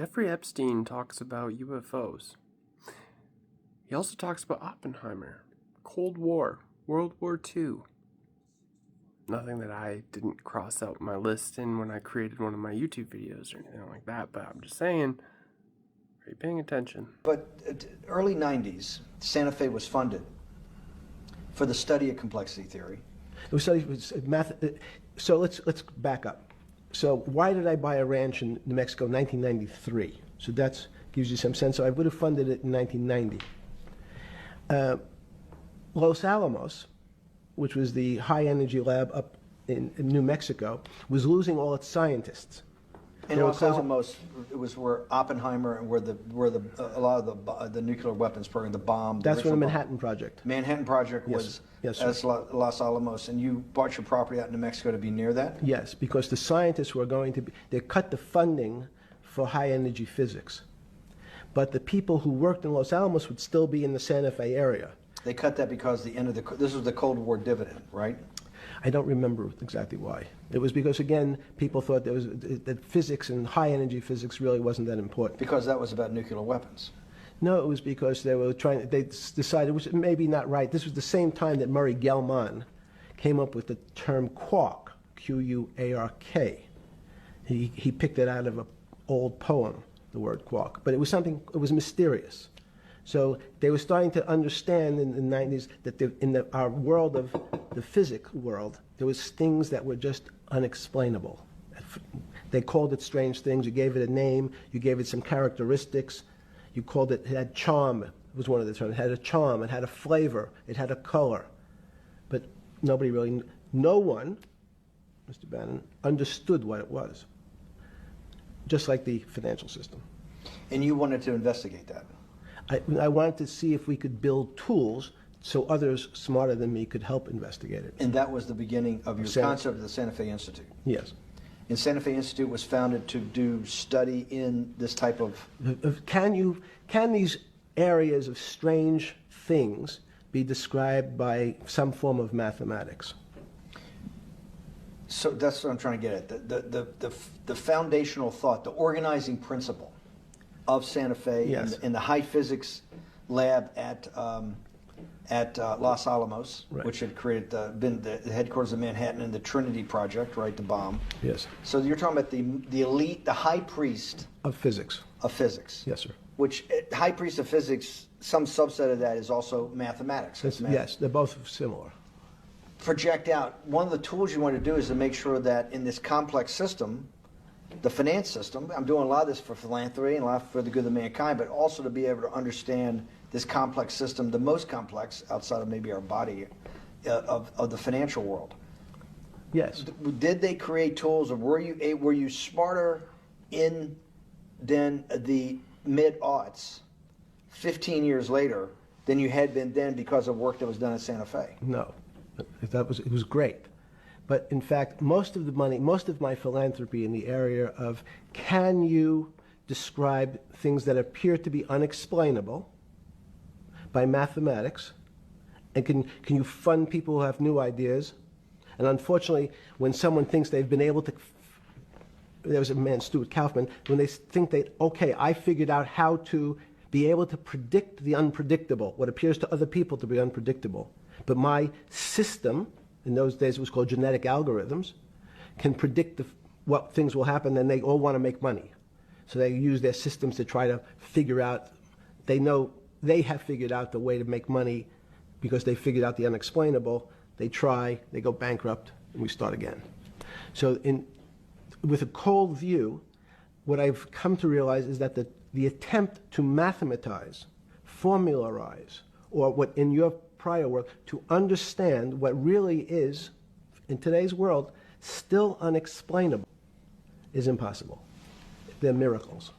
Jeffrey Epstein talks about UFOs. He also talks about Oppenheimer, Cold War, World War II. Nothing that I didn't cross out my list in when I created one of my YouTube videos or anything like that, but I'm just saying, are you paying attention? But early 90s, Santa Fe was funded for the study of complexity theory. It was studied with math. So let's back up. So why did I buy a ranch in New Mexico in 1993? So that gives you some sense. So I would have funded it in 1990. Los Alamos, which was the high energy lab up in New Mexico, was losing all its scientists. And Los Alamos, it was where Oppenheimer and where a lot of the nuclear weapons program, the bomb. That's where the Manhattan Project. Manhattan Project was as Los Alamos, and you bought your property out in New Mexico to be near that? Yes, because the scientists were going to be, they cut the funding for high energy physics. But the people who worked in Los Alamos would still be in the Santa Fe area. They cut that because this was the Cold War dividend, right? I don't remember exactly why. It was because, again, people thought that physics and high energy physics really wasn't that important. Because that was about nuclear weapons. No, it was because they decided, which may be not right, this was the same time that Murray Gell-Mann came up with the term quark, Q-U-A-R-K. He picked it out of an old poem, the word quark. But it was mysterious. So they were starting to understand in the 90s that in our world of the physics world, there was things that were just unexplainable. They called it strange things. You gave it a name. You gave it some characteristics. You called it had charm. It was one of the terms. It had a charm. It had a flavor. It had a color. But no one, Mr. Bannon, understood what it was. Just like the financial system. And you wanted to investigate that? I wanted to see if we could build tools so others smarter than me could help investigate it. And that was the beginning of your concept of the Santa Fe Institute? Yes. And Santa Fe Institute was founded to do study in this type of... Can these areas of strange things be described by some form of mathematics? So that's what I'm trying to get at. The foundational thought, the organizing principle of Santa Fe, yes, in the high physics lab at Los Alamos, right, which had been the headquarters of Manhattan, and the Trinity Project, right, the bomb. Yes. So you're talking about the elite, the high priest of physics. Of physics. Yes, sir. Which high priest of physics, some subset of that is also mathematics. Yes, they're both similar. Project out. One of the tools you want to do is to make sure that in this complex system, the finance system, I'm doing a lot of this for philanthropy and a lot for the good of mankind, but also to be able to understand this complex system, the most complex outside of maybe our body, of the financial world. Yes. Did they create tools, or were you smarter in then the mid-aughts, 15 years later, than you had been then because of work that was done at Santa Fe? No, it was great. But in fact, most of the money, most of my philanthropy in the area of can you describe things that appear to be unexplainable by mathematics, and can you fund people who have new ideas? And unfortunately, when someone thinks they've been able to, there was a man, Stuart Kaufman, when they think okay, I figured out how to be able to predict the unpredictable, what appears to other people to be unpredictable. But my system, in those days it was called genetic algorithms, can predict what things will happen, and they all want to make money. So they use their systems to try to figure out, they know they have figured out the way to make money because they figured out the unexplainable. They try, they go bankrupt, and we start again. So with a cold view, what I've come to realize is that the attempt to mathematize, formularize, or what in your prior work, to understand what really is, in today's world, still unexplainable, is impossible. They're miracles.